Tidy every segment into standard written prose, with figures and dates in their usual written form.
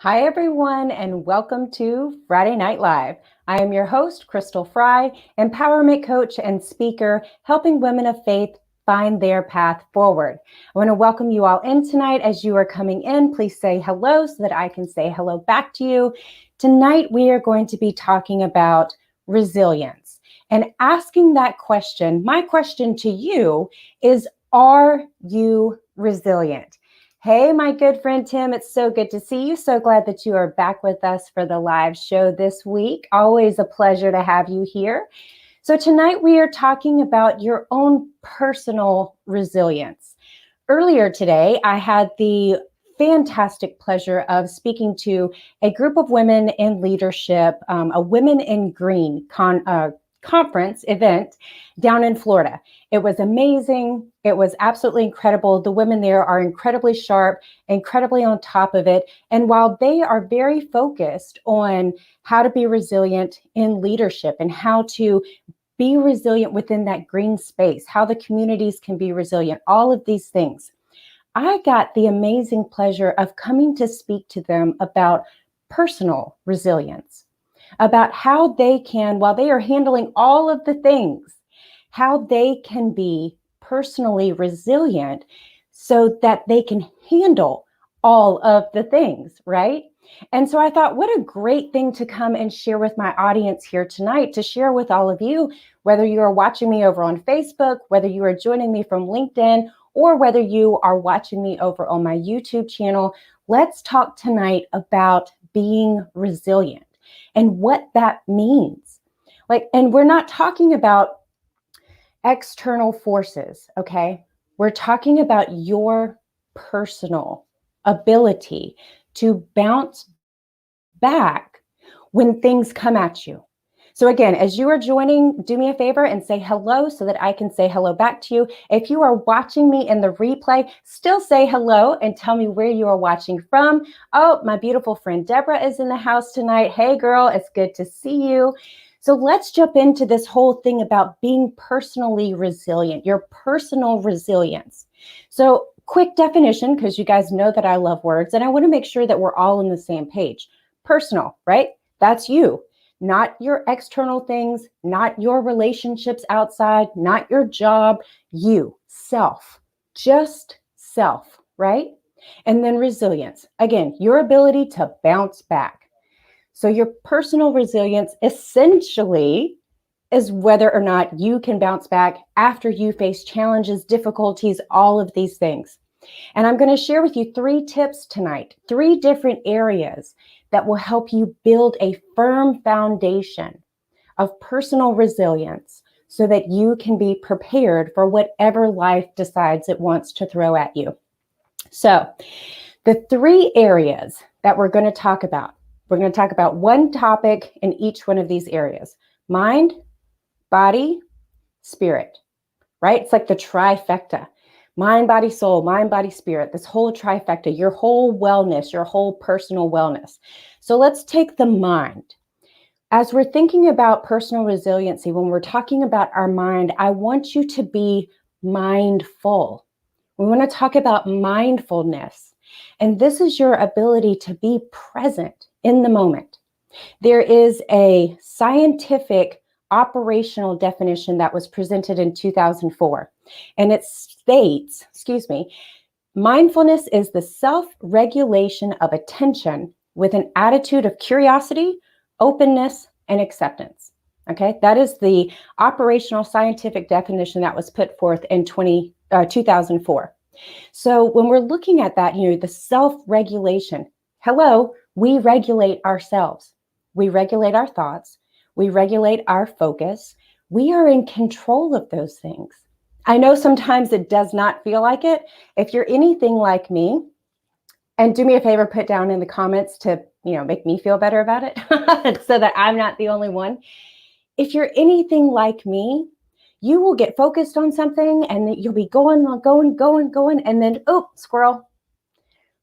Hi, everyone, and welcome to Friday Night Live. I am your host, Crystal Fry, empowerment coach and speaker, helping women of faith find their path forward. I want to welcome you all in tonight. As you are coming in, please say hello so that I can say hello back to you. Tonight, we are going to be talking about resilience and asking that question. My question to you is, are you resilient? Hey, my good friend Tim, it's so good to see you. So glad that you are back with us for the live show this week. Always a pleasure to have you here. So tonight we are talking about your own personal resilience. Earlier today, I had the fantastic pleasure of speaking to a group of women in leadership, a Women in Green conference event down in Florida. It was amazing. It was absolutely incredible. The women there are incredibly sharp, incredibly on top of it. And while they are very focused on how to be resilient in leadership and how to be resilient within that green space, how the communities can be resilient, all of these things, I got the amazing pleasure of coming to speak to them about personal resilience, about how they can, while they are handling all of the things, how they can be personally resilient so that they can handle all of the things, right? And so I thought, what a great thing to come and share with my audience here tonight, to share with all of you, whether you are watching me over on Facebook, whether you are joining me from LinkedIn, or whether you are watching me over on my YouTube channel. Let's talk tonight about being resilient and what that means. And we're not talking about external forces, okay? We're talking about your personal ability to bounce back when things come at you. So again, as you are joining, do me a favor and say hello so that I can say hello back to you. If you are watching me in the replay, still say hello and tell me where you are watching from. Oh, my beautiful friend Deborah is in the house tonight. Hey girl, it's good to see you. So let's jump into this whole thing about being personally resilient, your personal resilience. So quick definition, because you guys know that I love words and I want to make sure that we're all on the same page. Personal, right? That's you. Not your external things, not your relationships outside, not your job, you, self, just self, right? And then resilience. Again, your ability to bounce back. So your personal resilience essentially is whether or not you can bounce back after you face challenges, difficulties, all of these things. And I'm going to share with you 3 tips tonight, 3 different areas that will help you build a firm foundation of personal resilience so that you can be prepared for whatever life decides it wants to throw at you. So the 3 areas that we're going to talk about one topic in each one of these areas: mind, body, spirit, right? It's like the trifecta. Mind, body, soul, mind, body, spirit, this whole trifecta, your whole wellness, your whole personal wellness. So let's take the mind. As we're thinking about personal resiliency, when we're talking about our mind, I want you to be mindful. We want to talk about mindfulness. And this is your ability to be present in the moment. There is a scientific operational definition that was presented in 2004. And it states, mindfulness is the self-regulation of attention with an attitude of curiosity, openness, and acceptance. Okay, that is the operational scientific definition that was put forth in 2004. So when we're looking at that, the self-regulation, we regulate ourselves. We regulate our thoughts. We regulate our focus. We are in control of those things. I know sometimes it does not feel like it. If you're anything like me, and do me a favor, put down in the comments to, make me feel better about it so that I'm not the only one. If you're anything like me, you will get focused on something and you'll be going, and then, squirrel,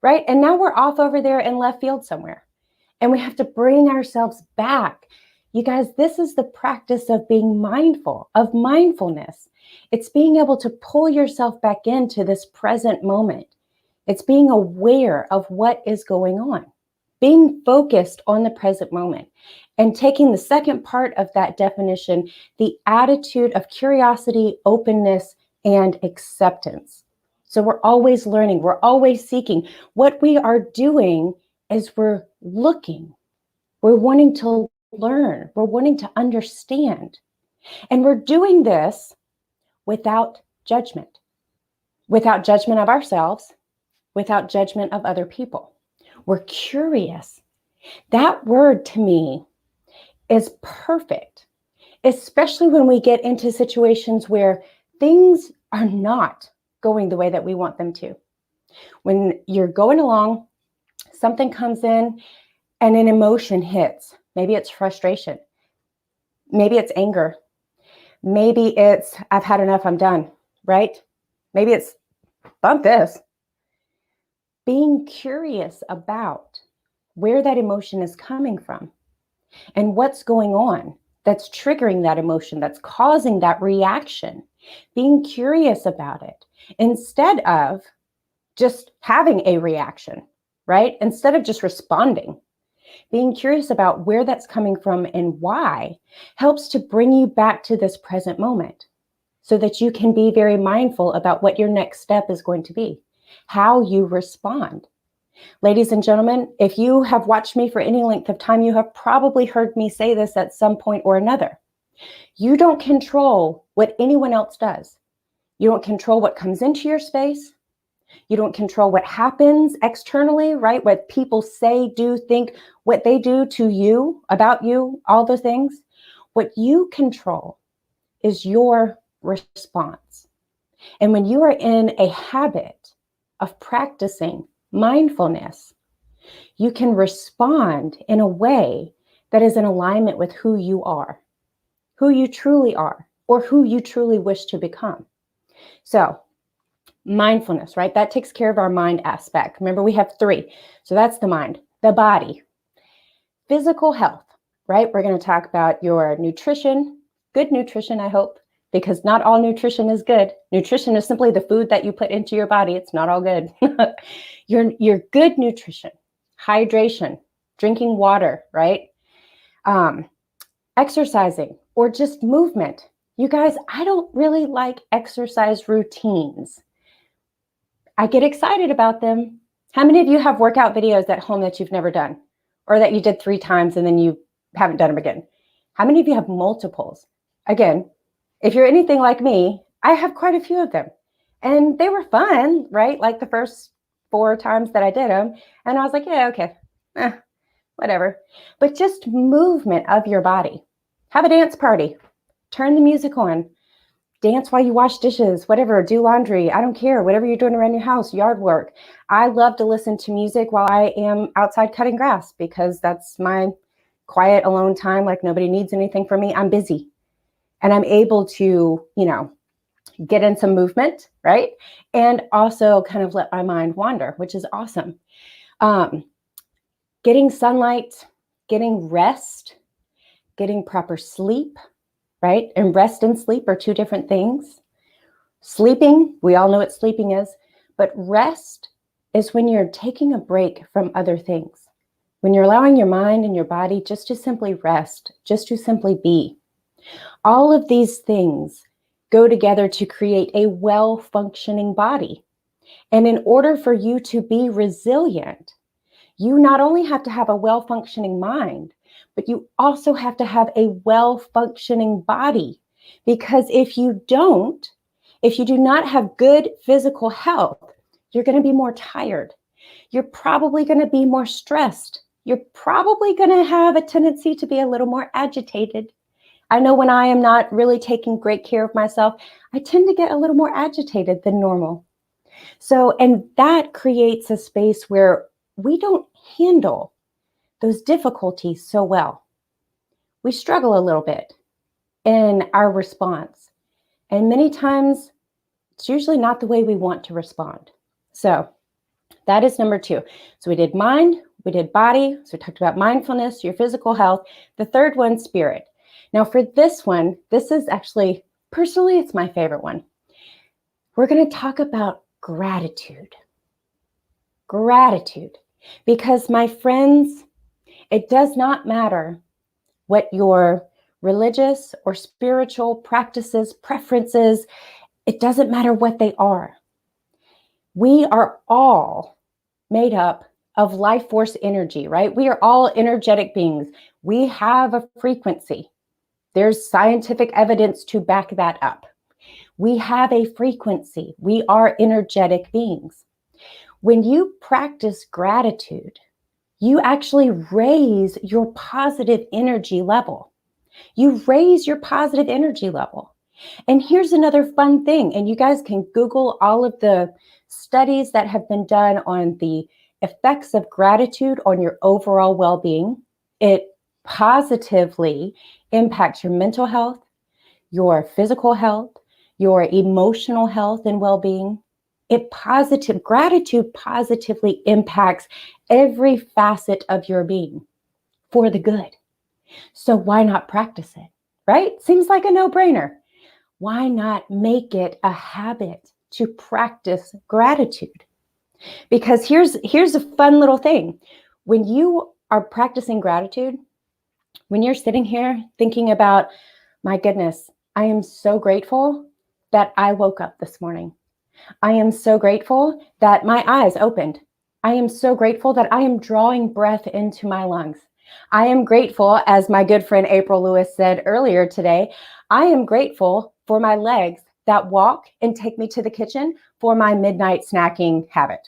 right? And now we're off over there in left field somewhere. And we have to bring ourselves back. You guys, this is the practice of being mindful, of mindfulness. It's being able to pull yourself back into this present moment. It's being aware of what is going on. being focused on the present moment. And taking the second part of that definition, the attitude of curiosity, openness, and acceptance. So we're always learning, we're always seeking. What we are doing is we're looking, we're wanting to learn, we're wanting to understand. And we're doing this without judgment of ourselves, without judgment of other people. We're curious. That word to me is perfect, especially when we get into situations where things are not going the way that we want them to. When you're going along, something comes in and an emotion hits. Maybe it's frustration. Maybe it's anger. Maybe it's, I've had enough, I'm done, right? Maybe it's, bump this. Being curious about where that emotion is coming from and what's going on that's triggering that emotion, that's causing that reaction. Being curious about it instead of just having a reaction, right? Instead of just responding. Being curious about where that's coming from and why helps to bring you back to this present moment so that you can be very mindful about what your next step is going to be, how you respond. Ladies and gentlemen, if you have watched me for any length of time, you have probably heard me say this at some point or another. You don't control what anyone else does. You don't control what comes into your space. You don't control what happens externally, right? What people say, do, think, what they do to you, about you, all the things. What you control is your response. And when you are in a habit of practicing mindfulness, you can respond in a way that is in alignment with who you are, who you truly are, or who you truly wish to become. So mindfulness, right? That takes care of our mind aspect. Remember, we have 3. So that's the mind, the body, physical health, right? We're going to talk about your nutrition, good nutrition, I hope, because not all nutrition is good. Nutrition is simply the food that you put into your body. It's not all good. Your good nutrition, hydration, drinking water, right? Exercising or just movement. You guys, I don't really like exercise routines. I get excited about them. How many of you have workout videos at home that you've never done or that you did 3 times and then you haven't done them again? How many of you have multiples? Again, if you're anything like me, I have quite a few of them and they were fun, right? Like the first 4 times that I did them and I was like, yeah, okay, whatever. But just movement of your body. Have a dance party, turn the music on, dance while you wash dishes, whatever, do laundry. I don't care, whatever you're doing around your house, yard work. I love to listen to music while I am outside cutting grass because that's my quiet, alone time. Like nobody needs anything from me. I'm busy and I'm able to, get in some movement, right? And also kind of let my mind wander, which is awesome. Getting sunlight, getting rest, getting proper sleep, right? And rest and sleep are 2 different things. Sleeping, we all know what sleeping is, but rest is when you're taking a break from other things. When you're allowing your mind and your body just to simply rest, just to simply be. All of these things go together to create a well-functioning body. And in order for you to be resilient, you not only have to have a well-functioning mind, but you also have to have a well-functioning body. Because if you do not have good physical health, you're going to be more tired. You're probably going to be more stressed. You're probably going to have a tendency to be a little more agitated. I know when I am not really taking great care of myself, I tend to get a little more agitated than normal. So, and that creates a space where we don't handle those difficulties so well. We struggle a little bit in our response. And many times it's usually not the way we want to respond. So that is number 2. So we did mind, we did body. So we talked about mindfulness, your physical health. The third one, spirit. Now for this one, this is actually, personally, it's my favorite one. We're going to talk about gratitude. Gratitude. Because my friends, it does not matter what your religious or spiritual practices, preferences, it doesn't matter what they are. We are all made up of life force energy, right? We are all energetic beings. We have a frequency. There's scientific evidence to back that up. We have a frequency. We are energetic beings. When you practice gratitude, you actually raise your positive energy level. You raise your positive energy level. And here's another fun thing, and you guys can Google all of the studies that have been done on the effects of gratitude on your overall well-being. It positively impacts your mental health, your physical health, your emotional health and well-being. Gratitude positively impacts every facet of your being for the good. So why not practice it, right? Seems like a no-brainer. Why not make it a habit to practice gratitude? Because here's a fun little thing. When you are practicing gratitude, when you're sitting here thinking about, my goodness, I am so grateful that I woke up this morning. I am so grateful that my eyes opened. I am so grateful that I am drawing breath into my lungs. I am grateful, as my good friend April Lewis said earlier today, I am grateful for my legs that walk and take me to the kitchen for my midnight snacking habit.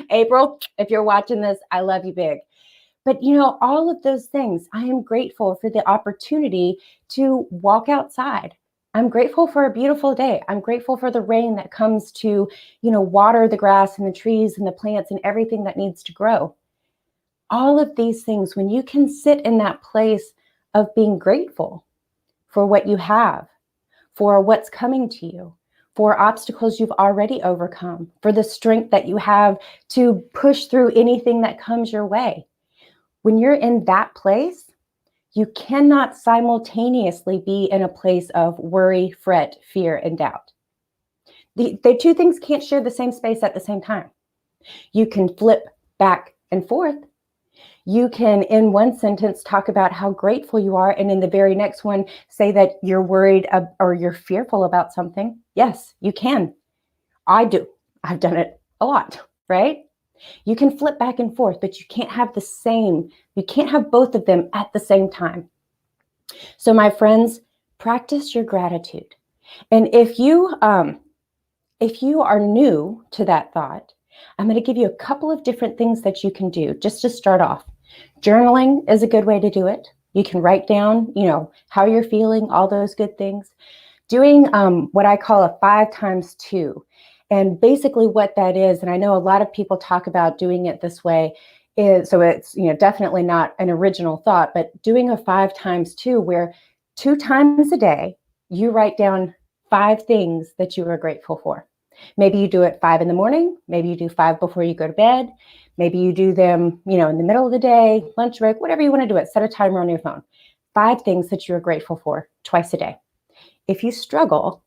April, if you're watching this, I love you big. But you know, all of those things, I am grateful for the opportunity to walk outside. I'm grateful for a beautiful day. I'm grateful for the rain that comes to, water the grass and the trees and the plants and everything that needs to grow. All of these things, when you can sit in that place of being grateful for what you have, for what's coming to you, for obstacles you've already overcome, for the strength that you have to push through anything that comes your way. When you're in that place, you cannot simultaneously be in a place of worry, fret, fear, and doubt. The two things can't share the same space at the same time. You can flip back and forth. You can, in one sentence, talk about how grateful you are, and in the very next one, say that you're worried or you're fearful about something. Yes, you can. I do. I've done it a lot, right? You can flip back and forth, but you can't have both of them at the same time. So my friends, practice your gratitude. And if you are new to that thought, I'm going to give you a couple of different things that you can do just to start off. Journaling is a good way to do it. You can write down, how you're feeling, all those good things. Doing what I call a 5 times 2. And basically what that is, and I know a lot of people talk about doing it this way, so it's definitely not an original thought, but doing a 5 times 2, where 2 times a day, you write down 5 things that you are grateful for. Maybe you do it 5 in the morning. Maybe you do 5 before you go to bed. Maybe you do them, in the middle of the day, lunch break, whatever you want to do it. Set a timer on your phone. 5 things that you're grateful for twice a day. If you struggle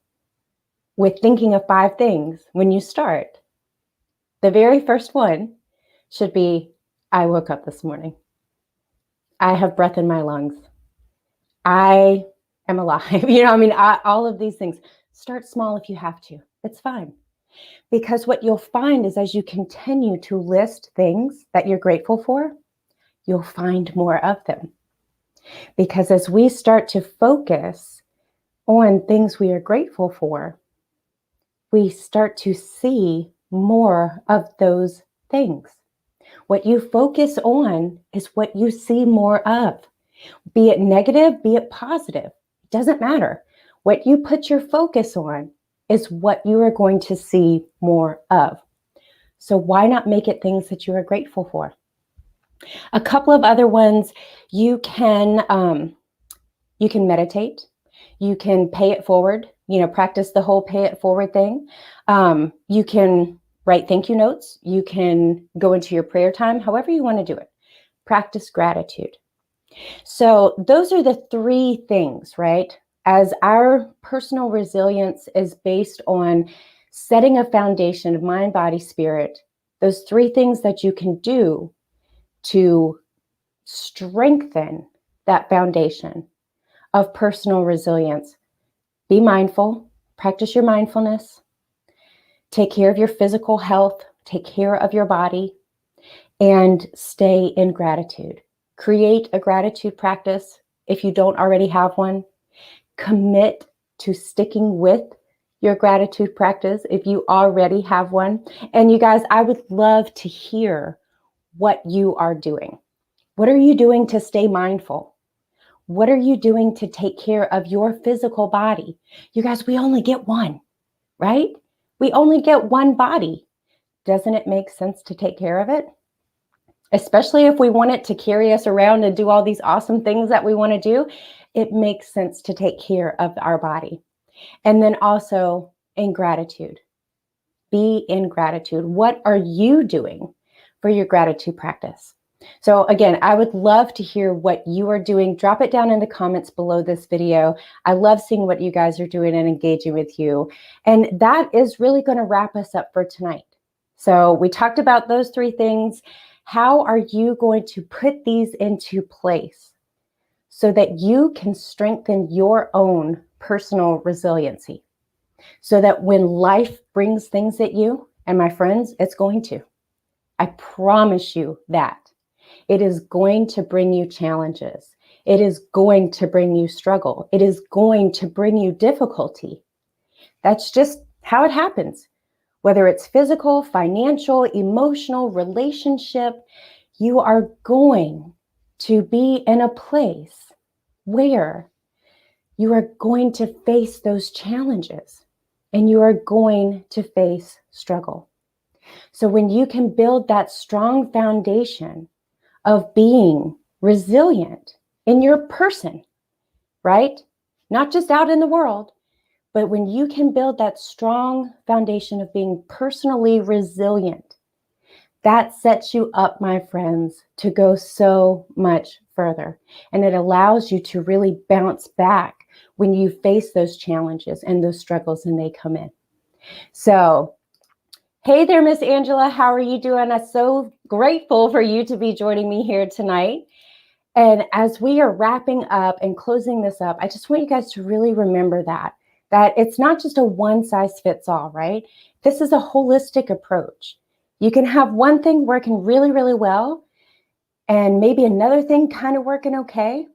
with thinking of 5 things when you start, the very first one should be, I woke up this morning. I have breath in my lungs. I am alive. All of these things. Start small if you have to. It's fine. Because what you'll find is, as you continue to list things that you're grateful for, you'll find more of them. Because as we start to focus on things we are grateful for, we start to see more of those things. What you focus on is what you see more of. Be it negative, be it positive. It doesn't matter. What you put your focus on is what you are going to see more of. So why not make it things that you are grateful for? A couple of other ones, you can meditate. You can pay it forward, practice the whole pay it forward thing. You can write thank you notes. You can go into your prayer time, however you want to do it. Practice gratitude. So those are the 3 things, right? As our personal resilience is based on setting a foundation of mind, body, spirit, those 3 things that you can do to strengthen that foundation of personal resilience. Be mindful, practice your mindfulness, take care of your physical health, take care of your body, and stay in gratitude. Create a gratitude practice if you don't already have one. Commit to sticking with your gratitude practice if you already have one. And you guys, I would love to hear what you are doing. What are you doing to stay mindful? What are you doing to take care of your physical body? You guys, we only get one, right? We only get one body. Doesn't it make sense to take care of it? Especially if we want it to carry us around and do all these awesome things that we want to do, it makes sense to take care of our body. And then also in gratitude. Be in gratitude. What are you doing for your gratitude practice? So again, I would love to hear what you are doing. Drop it down in the comments below this video. I love seeing what you guys are doing and engaging with you. And that is really going to wrap us up for tonight. So we talked about those 3 things. How are you going to put these into place so that you can strengthen your own personal resiliency? So that when life brings things at you, and my friends, it's going to. I promise you that. It is going to bring you challenges. It is going to bring you struggle. It is going to bring you difficulty. That's just how it happens. Whether it's physical, financial, emotional, relationship, you are going to be in a place where you are going to face those challenges and you are going to face struggle. So when you can build that strong foundation of being resilient in your person, right? Not just out in the world, but when you can build that strong foundation of being personally resilient, that sets you up, my friends, to go so much further. And it allows you to really bounce back when you face those challenges and those struggles and they come in. So, hey there, Miss Angela, how are you doing? I'm so grateful for you to be joining me here tonight. And as we are wrapping up and closing this up, I just want you guys to really remember that it's not just a one size fits all, right? This is a holistic approach. You can have one thing working really, really well and maybe another thing kind of working okay.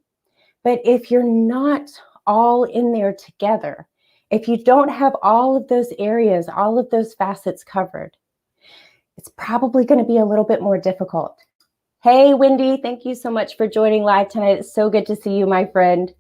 But if you're not all in there together, if you don't have all of those areas, all of those facets covered, it's probably going to be a little bit more difficult. Hey, Wendy, thank you so much for joining live tonight. It's so good to see you, my friend.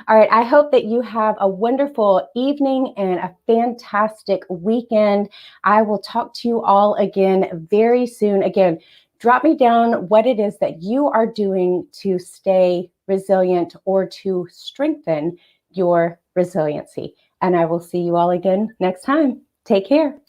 All right, I hope that you have a wonderful evening and a fantastic weekend. I will talk to you all again very soon. Again, drop me down what it is that you are doing to stay resilient or to strengthen your resiliency. And I will see you all again next time. Take care.